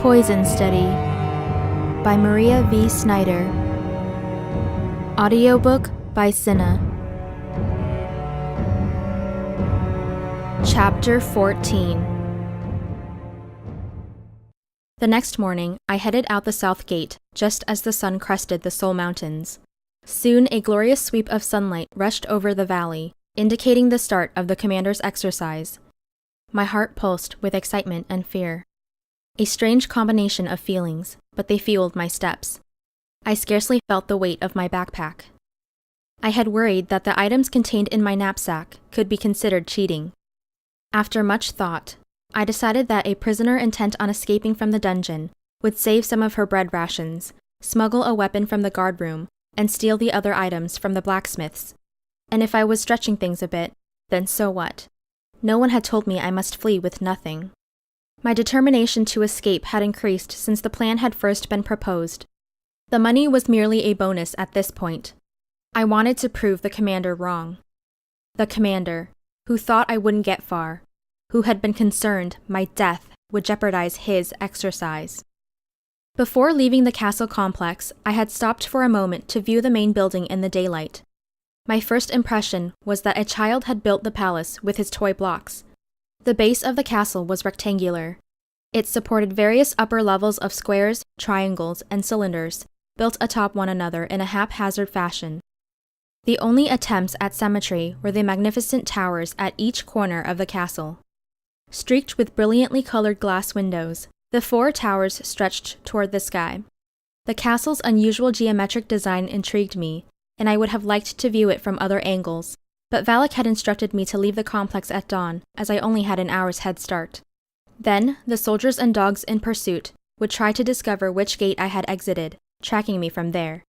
Poison Study by Maria V. Snyder. Audiobook by Cinna. Chapter 14. The next morning, I headed out the south gate just as the sun crested the Soul Mountains. Soon a glorious sweep of sunlight rushed over the valley, indicating the start of the commander's exercise. My heart pulsed with excitement and fear. A strange combination of feelings, but they fueled my steps. I scarcely felt the weight of my backpack. I had worried that the items contained in my knapsack could be considered cheating. After much thought, I decided that a prisoner intent on escaping from the dungeon would save some of her bread rations, smuggle a weapon from the guard room, and steal the other items from the blacksmiths. And if I was stretching things a bit, then so what? No one had told me I must flee with nothing. My determination to escape had increased since the plan had first been proposed. The money was merely a bonus at this point. I wanted to prove the commander wrong. The commander, who thought I wouldn't get far, who had been concerned my death would jeopardize his exercise. Before leaving the castle complex, I had stopped for a moment to view the main building in the daylight. My first impression was that a child had built the palace with his toy blocks. The base of the castle was rectangular. It supported various upper levels of squares, triangles, and cylinders, built atop one another in a haphazard fashion. The only attempts at symmetry were the magnificent towers at each corner of the castle. Streaked with brilliantly colored glass windows, the 4 towers stretched toward the sky. The castle's unusual geometric design intrigued me, and I would have liked to view it from other angles, but Valak had instructed me to leave the complex at dawn, as I only had an hour's head start. Then, the soldiers and dogs in pursuit would try to discover which gate I had exited, tracking me from there.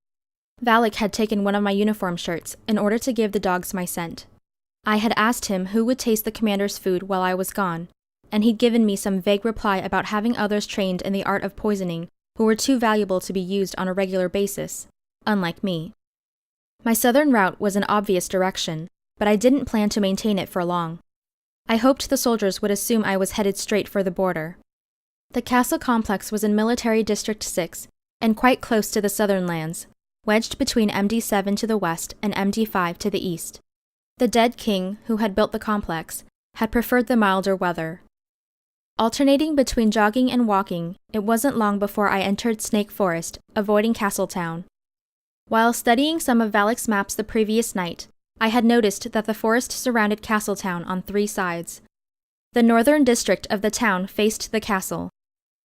Valak had taken one of my uniform shirts in order to give the dogs my scent. I had asked him who would taste the commander's food while I was gone, and he'd given me some vague reply about having others trained in the art of poisoning who were too valuable to be used on a regular basis, unlike me. My southern route was an obvious direction, but I didn't plan to maintain it for long. I hoped the soldiers would assume I was headed straight for the border. The castle complex was in Military District 6 and quite close to the southern lands, wedged between MD7 to the west and MD5 to the east. The dead king, who had built the complex, had preferred the milder weather. Alternating between jogging and walking, it wasn't long before I entered Snake Forest, avoiding Castletown. While studying some of Valak's maps the previous night, I had noticed that the forest surrounded Castletown on 3 sides. The northern district of the town faced the castle.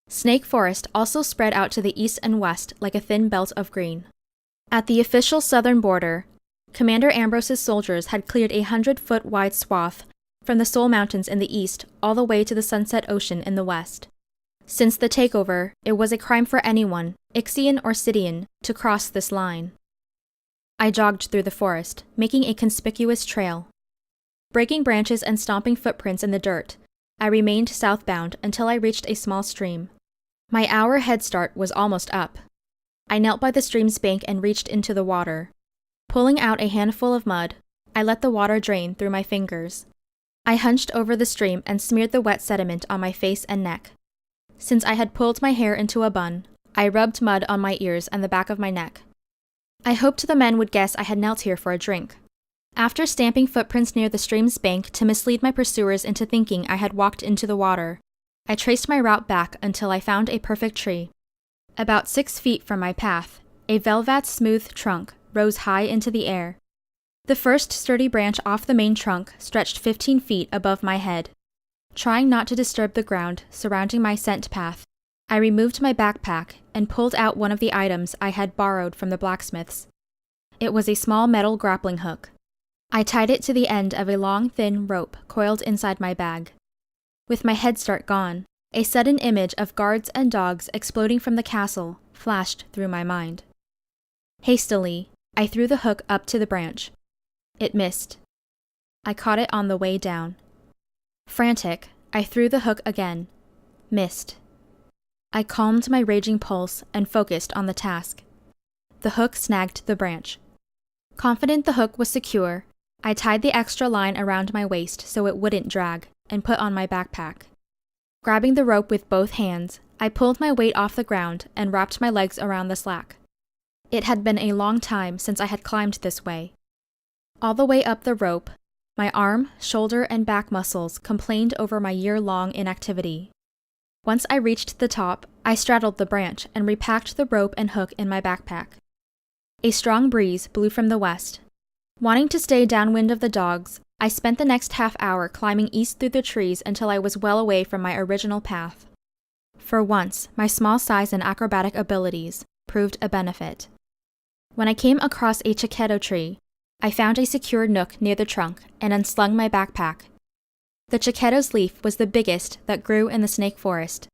Snake Forest also spread out to the east and west like a thin belt of green. At the official southern border, Commander Ambrose's soldiers had cleared a 100-foot wide swath from the Soul Mountains in the east all the way to the Sunset Ocean in the west. Since the takeover, it was a crime for anyone, Ixian or Sidian, to cross this line. I jogged through the forest, making a conspicuous trail. Breaking branches and stomping footprints in the dirt, I remained southbound until I reached a small stream. My hour head start was almost up. I knelt by the stream's bank and reached into the water. Pulling out a handful of mud, I let the water drain through my fingers. I hunched over the stream and smeared the wet sediment on my face and neck. Since I had pulled my hair into a bun, I rubbed mud on my ears and the back of my neck. I hoped the men would guess I had knelt here for a drink. After stamping footprints near the stream's bank to mislead my pursuers into thinking I had walked into the water, I traced my route back until I found a perfect tree. About 6 feet from my path, a velvet-smooth trunk rose high into the air. The first sturdy branch off the main trunk stretched 15 feet above my head. Trying not to disturb the ground surrounding my scent path, I removed my backpack and pulled out one of the items I had borrowed from the blacksmiths. It was a small metal grappling hook. I tied it to the end of a long, thin rope coiled inside my bag. With my head start gone, a sudden image of guards and dogs exploding from the castle flashed through my mind. Hastily, I threw the hook up to the branch. It missed. I caught it on the way down. Frantic, I threw the hook again. Missed. I calmed my raging pulse and focused on the task. The hook snagged the branch. Confident the hook was secure, I tied the extra line around my waist so it wouldn't drag, and put on my backpack. Grabbing the rope with both hands, I pulled my weight off the ground and wrapped my legs around the slack. It had been a long time since I had climbed this way. All the way up the rope, my arm, shoulder, and back muscles complained over my year-long inactivity. Once I reached the top, I straddled the branch and repacked the rope and hook in my backpack. A strong breeze blew from the west. Wanting to stay downwind of the dogs, I spent the next half hour climbing east through the trees until I was well away from my original path. For once, my small size and acrobatic abilities proved a benefit. When I came across a chiqueto tree, I found a secure nook near the trunk and unslung my backpack. The chiqueto's leaf was the biggest that grew in the snake forest.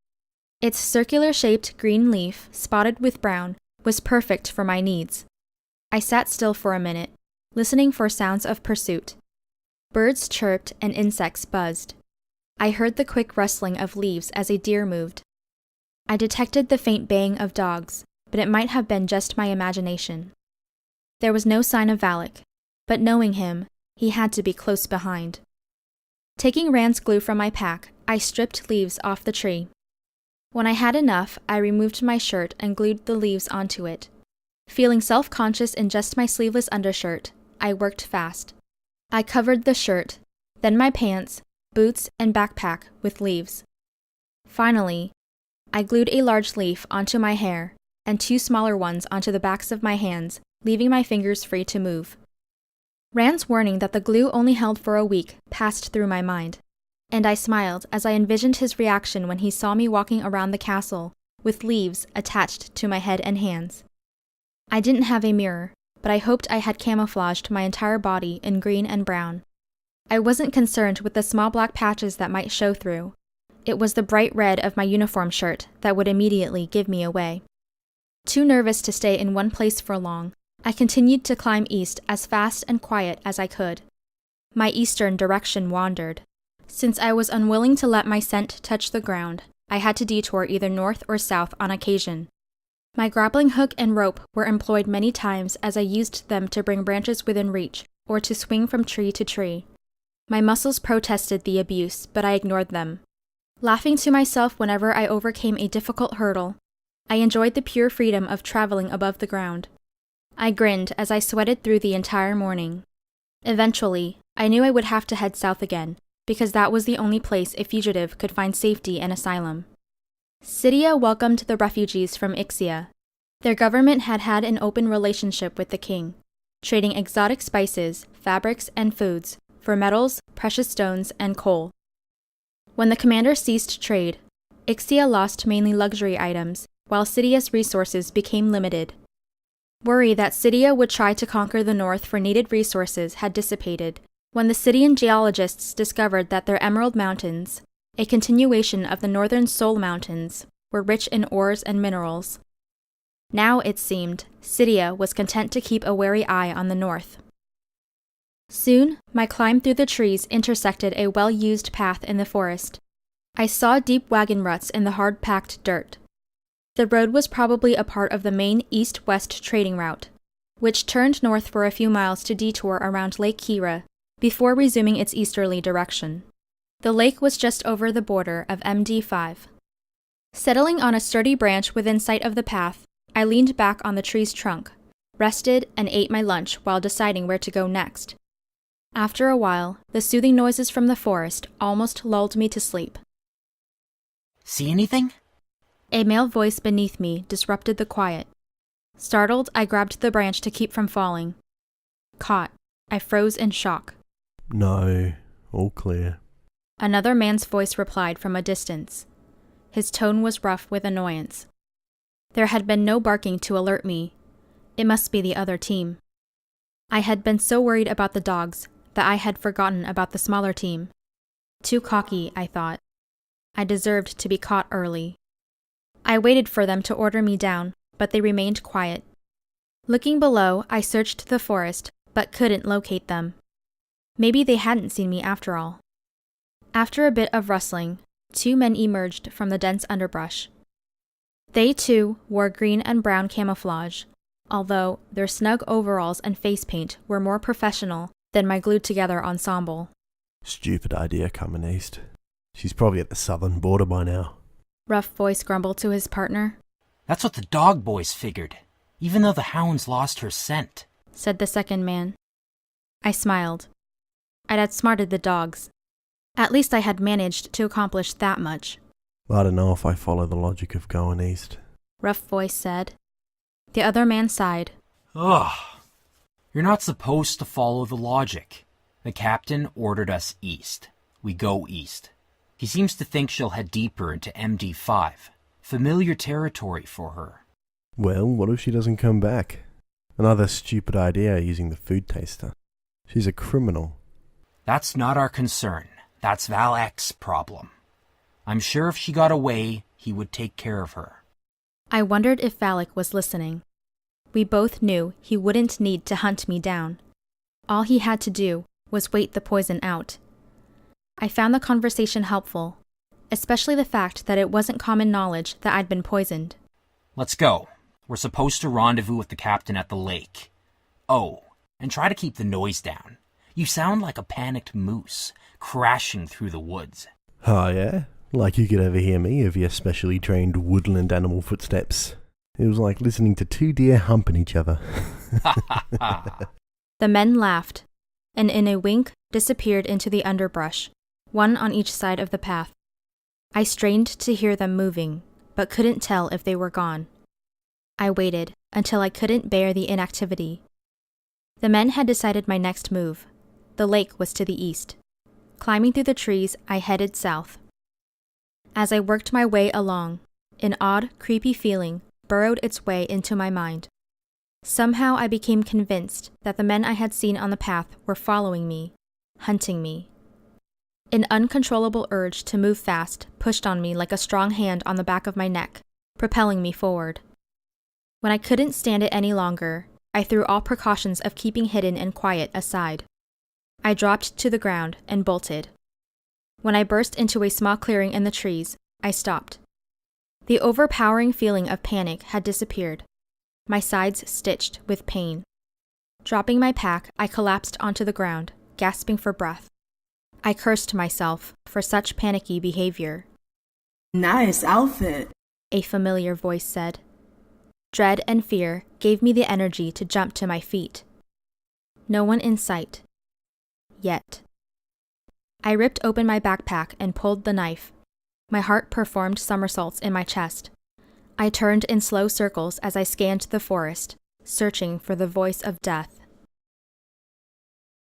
Its circular-shaped green leaf, spotted with brown, was perfect for my needs. I sat still for a minute, listening for sounds of pursuit. Birds chirped and insects buzzed. I heard the quick rustling of leaves as a deer moved. I detected the faint baying of dogs, but it might have been just my imagination. There was no sign of Valak, but knowing him, he had to be close behind. Taking Rand's glue from my pack, I stripped leaves off the tree. When I had enough, I removed my shirt and glued the leaves onto it. Feeling self-conscious in just my sleeveless undershirt, I worked fast. I covered the shirt, then my pants, boots, and backpack with leaves. Finally, I glued a large leaf onto my hair and 2 smaller ones onto the backs of my hands, leaving my fingers free to move. Rand's warning that the glue only held for a week passed through my mind, and I smiled as I envisioned his reaction when he saw me walking around the castle with leaves attached to my head and hands. I didn't have a mirror, but I hoped I had camouflaged my entire body in green and brown. I wasn't concerned with the small black patches that might show through. It was the bright red of my uniform shirt that would immediately give me away. Too nervous to stay in one place for long, I continued to climb east as fast and quiet as I could. My eastern direction wandered. Since I was unwilling to let my scent touch the ground, I had to detour either north or south on occasion. My grappling hook and rope were employed many times as I used them to bring branches within reach or to swing from tree to tree. My muscles protested the abuse, but I ignored them. Laughing to myself whenever I overcame a difficult hurdle, I enjoyed the pure freedom of traveling above the ground. I grinned as I sweated through the entire morning. Eventually, I knew I would have to head south again, because that was the only place a fugitive could find safety and asylum. Cydia welcomed the refugees from Ixia. Their government had had an open relationship with the king, trading exotic spices, fabrics, and foods for metals, precious stones, and coal. When the commander ceased trade, Ixia lost mainly luxury items, while Cydia's resources became limited. Worry that Cydia would try to conquer the north for needed resources had dissipated when the Cydian geologists discovered that their Emerald Mountains, a continuation of the northern Soul Mountains, were rich in ores and minerals. Now, it seemed, Cydia was content to keep a wary eye on the north. Soon, my climb through the trees intersected a well-used path in the forest. I saw deep wagon ruts in the hard-packed dirt. The road was probably a part of the main east-west trading route, which turned north for a few miles to detour around Lake Kira before resuming its easterly direction. The lake was just over the border of MD5. Settling on a sturdy branch within sight of the path, I leaned back on the tree's trunk, rested, and ate my lunch while deciding where to go next. After a while, the soothing noises from the forest almost lulled me to sleep. See anything? A male voice beneath me disrupted the quiet. Startled, I grabbed the branch to keep from falling. Caught, I froze in shock. No, all clear. Another man's voice replied from a distance. His tone was rough with annoyance. There had been no barking to alert me. It must be the other team. I had been so worried about the dogs that I had forgotten about the smaller team. Too cocky, I thought. I deserved to be caught early. I waited for them to order me down, but they remained quiet. Looking below, I searched the forest, but couldn't locate them. Maybe they hadn't seen me after all. After a bit of rustling, 2 men emerged from the dense underbrush. They, too, wore green and brown camouflage, although their snug overalls and face paint were more professional than my glued-together ensemble. Stupid idea coming east. She's probably at the southern border by now. Rough voice grumbled to his partner. That's what the dog boys figured, even though the hound's lost her scent, said the second man. I smiled. I'd outsmarted the dogs. At least I had managed to accomplish that much. I don't know if I follow the logic of going east. Rough voice said. The other man sighed. Ugh. You're not supposed to follow the logic. The captain ordered us east. We go east. He seems to think she'll head deeper into MD5. Familiar territory for her. Well, what if she doesn't come back? Another stupid idea using the food taster. She's a criminal. That's not our concern. That's Val X's problem. I'm sure if she got away, he would take care of her. I wondered if Valak was listening. We both knew he wouldn't need to hunt me down. All he had to do was wait the poison out. I found the conversation helpful, especially the fact that it wasn't common knowledge that I'd been poisoned. Let's go. We're supposed to rendezvous with the captain at the lake. Oh, and try to keep the noise down. You sound like a panicked moose, crashing through the woods. Oh yeah? Like you could overhear me of your specially trained woodland animal footsteps. It was like listening to two deer humping each other. The men laughed, and in a wink disappeared into the underbrush, one on each side of the path. I strained to hear them moving, but couldn't tell if they were gone. I waited until I couldn't bear the inactivity. The men had decided my next move. The lake was to the east. Climbing through the trees, I headed south. As I worked my way along, an odd, creepy feeling burrowed its way into my mind. Somehow I became convinced that the men I had seen on the path were following me, hunting me. An uncontrollable urge to move fast pushed on me like a strong hand on the back of my neck, propelling me forward. When I couldn't stand it any longer, I threw all precautions of keeping hidden and quiet aside. I dropped to the ground and bolted. When I burst into a small clearing in the trees, I stopped. The overpowering feeling of panic had disappeared, my sides stitched with pain. Dropping my pack, I collapsed onto the ground, gasping for breath. I cursed myself for such panicky behavior. Nice outfit, a familiar voice said. Dread and fear gave me the energy to jump to my feet. No one in sight. Yet. I ripped open my backpack and pulled the knife. My heart performed somersaults in my chest. I turned in slow circles as I scanned the forest, searching for the voice of death.